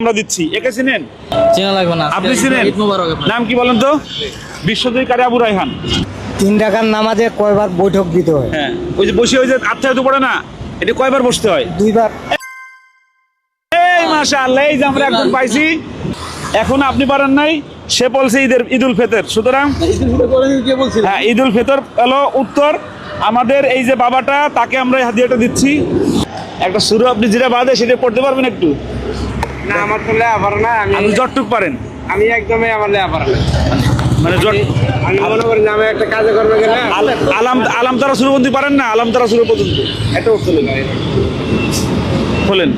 আমরা দিচ্ছি। একে চিনেন? চেনা লাগবে না। আপনি চিনেন? নাম কি বলেন তো? বিশ্বজয়ী কারি আবু রায়হান। 3 টাকার নামাজে কয়বার বৈঠক দিতে হয়? হ্যাঁ, ওই যে বসে ওই যে আত্মায়িত পড়ে না, এটা কয়বার বসতে হয়? 2 বার। এই মাশাআল্লাহ, এই যে আমরা একদম পাইছি। এখন আপনি পারেন নাই, সে বলছে ঈদুল ফিতর। সুতরাং হ্যাঁ, ঈদুল ফিতর হলো উত্তর। আমাদের এই যে বাবাটা, তাকে আমরা এই হাদিয়াটা দিচ্ছি। একটা শুরু আপনি যেটা বাদে সেটা পড়তে পারবেন একটু? না, আমার তো লেয়া পারে না। আপনি যতটুক পারেন। আমি একদমই আমার লেয়া পারে না। মানে আমি মনে করি যে আমি একটা কাজে করবে গেলে আলাম তারা শুরুবন্দি পারেন না? আলাম তারা শুরু পর্যন্ত এটা উঠতে লাগে। বলেন।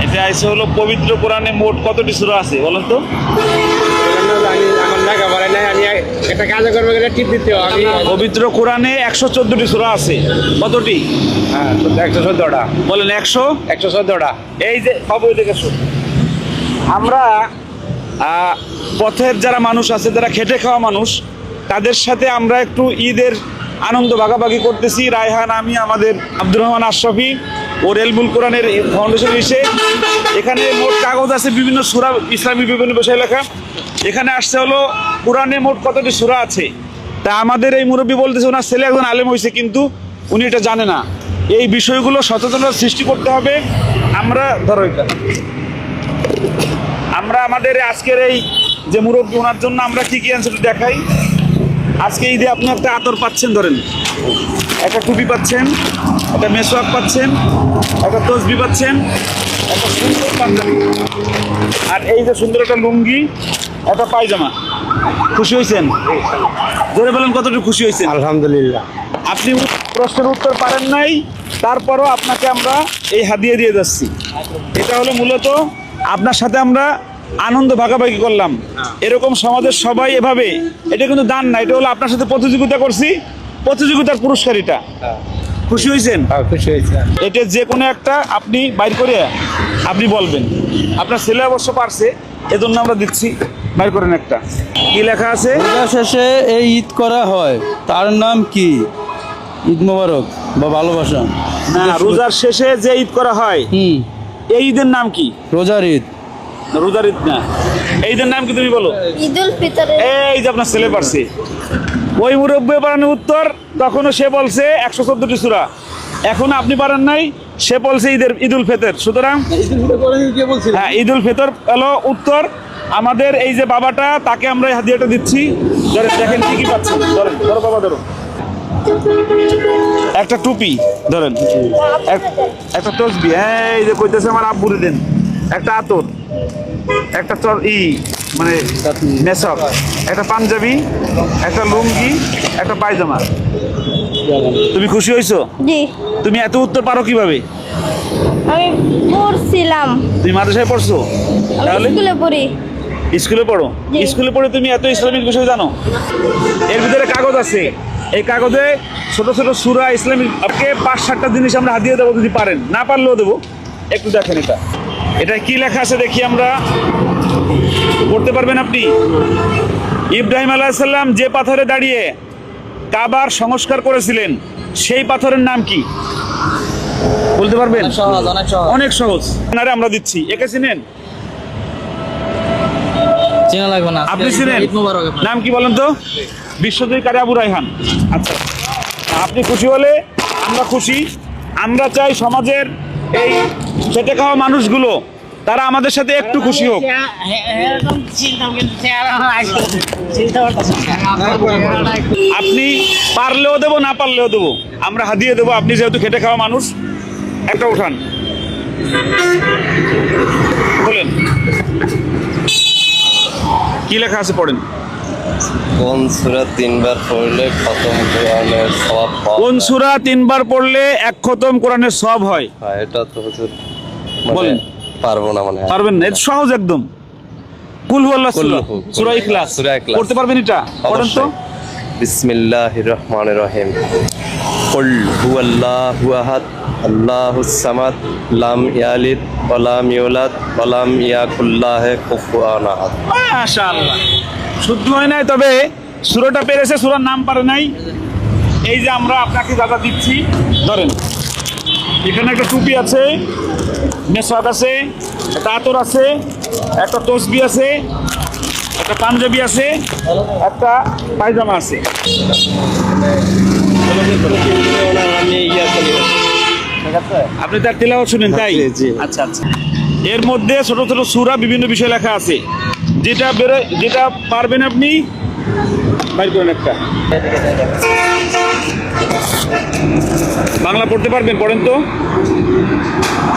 এটা এসে হলো পবিত্র কোরআনে মোট কতটি সূরা আছে বলেন তো? আমি আমার লেখা পারে নাই। আমি একটা কাজে করবে গেলে টিপ দিতে হয়। আমি পবিত্র কোরআনে 114টি সূরা আছে। কতটি? হ্যাঁ, 114টা। বলেন 114টা। এই যে খবর দেখে শুন, আমরা পথের যারা মানুষ আছে, যারা খেটে খাওয়া মানুষ, তাদের সাথে আমরা একটু ঈদের আনন্দ ভাগাভাগি করতেছি। রায়হান, আমি, আমাদের আব্দুর রহমান আশরাফি ও রেলবুল কোরআনের ফাউন্ডেশন এসে এখানে মোট কাগজ আছে বিভিন্ন সূরা, ইসলামী বিভিন্ন বিষয় লেখা। এখানে আসছে হলো কোরআনে মোট কতটি সূরা আছে। তা আমাদের এই মুরব্বী বলতেছে ওনার ছেলে একজন আলেম হয়েছে, কিন্তু উনি এটা জানে না। এই বিষয়গুলো সচেতনতা সৃষ্টি করতে হবে। আমরা ধরো এটা, আমরা আমাদের আজকের এই যে মুরব্বী, ওনার জন্য আমরা কি কি আনছি একটু দেখাই। আজকে ঈদে আপনি একটা আতর পাচ্ছেন, ধরেন একটা টুপি পাচ্ছেন, একটা মেসওয়াক পাচ্ছেন, একটা তসবি পাচ্ছেন, একটা সুন্দর পাঞ্জাবি, আর এই যে সুন্দর একটা লুঙ্গি, একটা পায়জামা। খুশি হয়েছেন? ধরে বলেন কতটুকু খুশি হয়েছেন? আলহামদুলিল্লাহ। আপনি প্রশ্নের উত্তর পারেন নাই, তারপরও আপনাকে আমরা এই হাদিয়া দিয়ে যাচ্ছি। এটা হলো মূলত আপনার সাথে আমরা আনন্দ ভাগাভাগি করলাম। এরকম সমাজের সবাই এভাবে, এটা কিন্তু দান না, এটা হলো আপনার সাথে প্রতিযোগিতা করছি, প্রতিযোগিতার পুরস্কার এটা। খুশি হয়েছেন? খুশি হয়েছে। এটা যে কোনো একটা আপনি বাইর করে আপনি বলবেন। আপনার ছেলে অবশ্য পারছে, এজন্য আমরা দিচ্ছি। বাইর করেন একটা। কি লেখা আছে? রোজা শেষে এই ঈদ করা হয়, তার নাম কি? ঈদ মোবারক বা ভালোবাসা। না, রোজার শেষে যে ঈদ করা হয়, এই ঈদের নাম কি? রোজার ঈদ। রোজার ঈদ না, এই ঈদের নাম কি তুমি বলো? ঈদুল ফিতর। এই যে আপনার ছেলে পারছে। ওই মুরব্বী পারেন উত্তর, তখনও সে বলছে 114টি সূরা। এখন আপনি পারেন নাই, সে বলছে ঈদুল ফিতর। সুতরাং হ্যাঁ, ঈদুল ফিতর হলো উত্তর। আমাদের এই যে বাবাটা, তাকে আমরা এই হাদিয়াটা দিচ্ছি। ধরেন, দেখেন কি কি পাচ্ছেন। ধরেন, ধরো বাবা, ধরো একটা টুপি, ধরেন একটা তসবি, এই যে কইতেছে আমার আব্বুরে দেন, একটা আতর, একটা মানে মেসক, একটা পাঞ্জাবি, একটা লুঙ্গি, একটা পায়জামা। তুমি খুশি হয়েছো? জি, তুমি এত উত্তর পারো কিভাবে? আমি পড়ছিলাম। তুমি মাদ্রাসায় পড়ছো? আমি তাহলে স্কুলে পড়ি। স্কুলে পড়ো? জি। স্কুলে পড়ে তুমি এত ইসলামিক বিষয় জানো? এর ভিতরে কাগজ আছে, এই কাগজে ছোট ছোট সূরা ইসলামিক, আপনাকে 5-7টা জিনিস আমরা হাদিয়া দেবো, যদি পারেন। না পারলেও দেবো। একটু দেখেন এটা কি লেখা আছে দেখি আমরা। পড়তে পারবেন আপনি? ইব্রাহিম আলাইহিস সালাম যে পাথরে দাঁড়িয়ে কাবার সংস্কার করেছিলেন, সেই পাথরের নাম কি বলতে পারবেন? সহজ, অনেক সহজ। অনেক সহজ। আমরা দিচ্ছি। একে চিনেন? চেনা লাগবে না। আপনি চিনেন? ঈদ মোবারক। নাম কি বলেন তো? বিশ্বজয়ী কারি আবু রায়হান। আচ্ছা, আপনি খুশি হলে আমরা খুশি। আমরা চাই সমাজের এই খেটে খাওয়া মানুষগুলো, তারা আমাদের সাথে একটু খুশি হোক। আপনি পারলেও দেবো, না পারলেও দেবো, আমরা হাদিয়ে দেবো। আপনি যেহেতু খেটে খাওয়া মানুষ, একটা উঠান, বলেন কি লেখা আছে, পড়েন। কোন সূরা 3বার পড়লে খতম কোরআনের সওয়াব পাওয়া কোন যায়? সূরা 3বার পড়লে 1 খতম কোরআনের সওয়াব হয়? হ্যাঁ, এটা তো হুজুর বলেন। পারবো না মনে হয়। পারবেন না? এটা সহজ একদম। কুল হুয়াল্লাহ সূরা, সূরা ইখলাস। সূরা ইখলাস। পড়তে পারবেন এটা? পড়েন তো। বিসমিল্লাহির রহমানির রহিম। কুল হুয়াল্লাহু আহাদ আল্লাহুস সামাদ লাম ইয়ালিদ ওয়া লাম ইউলাদ ওয়া লাম ইয়াকুল লাহু কুফুয়ান আহাদ। মাশাআল্লাহ, শুদ্ধ হয় নাই, তবে সূরাটা পেরেছে, সূরার নাম পারে নাই। এই যে আমরা আপনাকে দাদা দিচ্ছি, ধরেন এখানে একটা টুপি আছে, মেসওয়াক আছে, একটা আতর আছে, একটা তসবি আছে, একটা পাঞ্জাবি আছে, একটা পায়জামা আছে। আমি ইয়া চলে যাচ্ছি। আপনি তার তেলাওয়াত শুনেন তাই? আচ্ছা আচ্ছা। এর মধ্যে ছোট ছোট সূরা বিভিন্ন বিষয় লেখা আছে, যেটা পারবেন আপনি বাইর করেন একটা। বাংলা পড়তে পারবেন? পড়েন তো।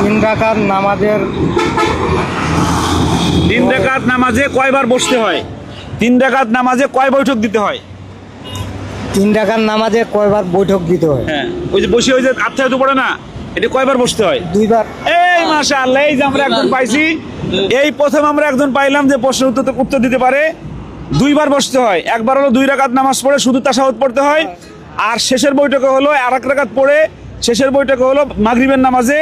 3 রাকাত নামাজের 3 রাকাত নামাজে কয়বার বসতে হয়? 3 রাকাত নামাজে কয় বৈঠক দিতে হয়? 3 রাকাত নামাজে কয়বার বৈঠক দিতে হয়? হ্যাঁ, ওই যে বসে ওই যে আত্মায় তো পড়ে না, এটা কয়বার বসতে হয়? 2 বার। এই মাশাআল্লাহ, এই যে আমরা একজন পাইছি, এই প্রথম আমরা একজন পাইলাম যে প্রশ্নের উত্তর দিতে পারে। 2 বার বসতে হয়। একবার হলো 2 রাকাত নামাজ পড়ে শুধু তাশাহুদ পড়তে হয়, আর শেষের বৈঠকে হলো আর 1 রাকাত পড়ে শেষের বৈঠকে হলো মাগরিবের নামাজে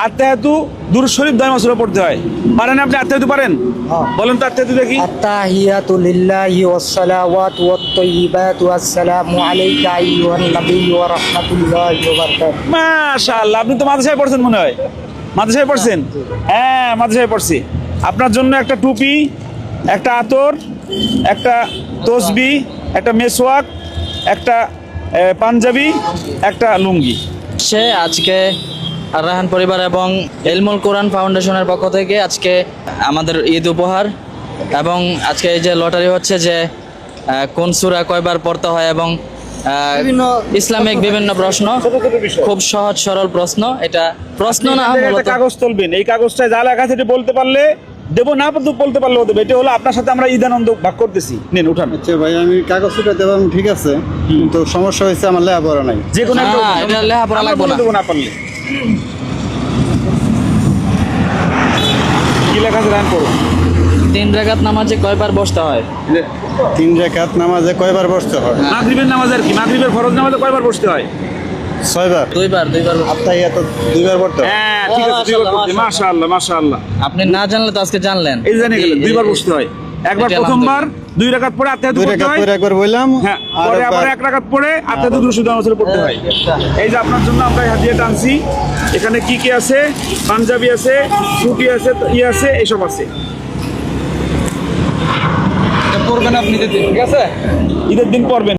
আত্তাহিয়াতু দুরূদ শরীফ 2 মাসুরা পড়তে হয়। পারেন আপনি আত্তাহিয়াতু পারেন? হ্যাঁ। বলেন তো আত্তাহিয়াতু দেখি। আত্তাহিয়াতু লিল্লাহি ওয়াস সালাওয়াতু ওয়াত তাইয়্যিবাতু আসসালামু আলাইকা আইয়ুহান নাবিয়্যু ওয়া রাহমাতুল্লাহি ওয়া বারাকাতুহু। মাশাআল্লাহ, আপনি তো মাদ্রাসায় পড়ছেন মনে হয়। মাদ্রাসায় পড়ছেন? হ্যাঁ, মাদ্রাসায় পড়ছি। আপনার জন্য একটা টুপি, একটা আতর, একটা তসবি, একটা মেসওয়াক, একটা পাঞ্জাবি, একটা লুঙ্গি। সে আজকে আর রাহান পরিবার এবং এলমুল কোরআন ফাউন্ডেশনের পক্ষ থেকে আজকে আমাদের ঈদ উপহার, এবং আজকে এই যে লটারি হচ্ছে যে কোন সূরা কয়বার পড়তে হয় এবং ইসলামিক বিভিন্ন প্রশ্ন, খুব সহজ সরল প্রশ্ন। এটা প্রশ্ন না, আপনি একটা মূলত কাগজ তুলবেন, এই কাগজটায় যা লেখা আছে এটা বলতে পারলে দেবো, না বলতে পারলেও দেবো। এটা হলো আপনার সাথে আমরা ঈদ আনন্দ ভাগ করতেছি। নেন উঠান। আচ্ছা ভাই, আমি কাগজ উঠাতে পারলাম, ঠিক আছে, কিন্তু সমস্যা হয়েছে আমার লেখাপড়া নাই। যে কোনো একটা হ্যাঁ, এটা লেখাপড়া আমরা লাগবে বলে না। দেবো না পারলে। কি লেখা আছে রান করুন। 3 রাকাত নামাজে কয়বার বসতে হয়? 3 রাকাত নামাজে কয়বার বসতে হয়? মাগরিবের নামাজ আর কি, মাগরিবের ফরজ নামাজে কয়বার বসতে হয়? 6 বার। 2 বার। আত্তাহিয়াতু 2 বার পড়তে হয়। হ্যাঁ, ঠিক আছে, 2 বার পড়তে। মাশাআল্লাহ মাশাআল্লাহ, আপনি না জানলে তো আজকে জানলেন। এই জানি গেলেন 2 বার বসতে হয়। একবার এটা প্রথমবার 2 রাকাত পড়ে আত্তাহিয়াতু 2 পড়তে রাকাত হয়। পরে একবার বললাম, হ্যাঁ, আর পরে আবার একবার 1 রাকাত পড়ে আত্তাহিয়াতু দুরূদ শরীফ মাসুরা পড়তে হয়। এই যে আপনার জন্য আমরা হাদিয়া টানছি। এখানে কি কি আছে? পাঞ্জাবি আছে, টুপি আছে, আছে, এইসব আছে। পড়বেন আপনি, ঠিক আছে? ঈদের দিন পড়বেন।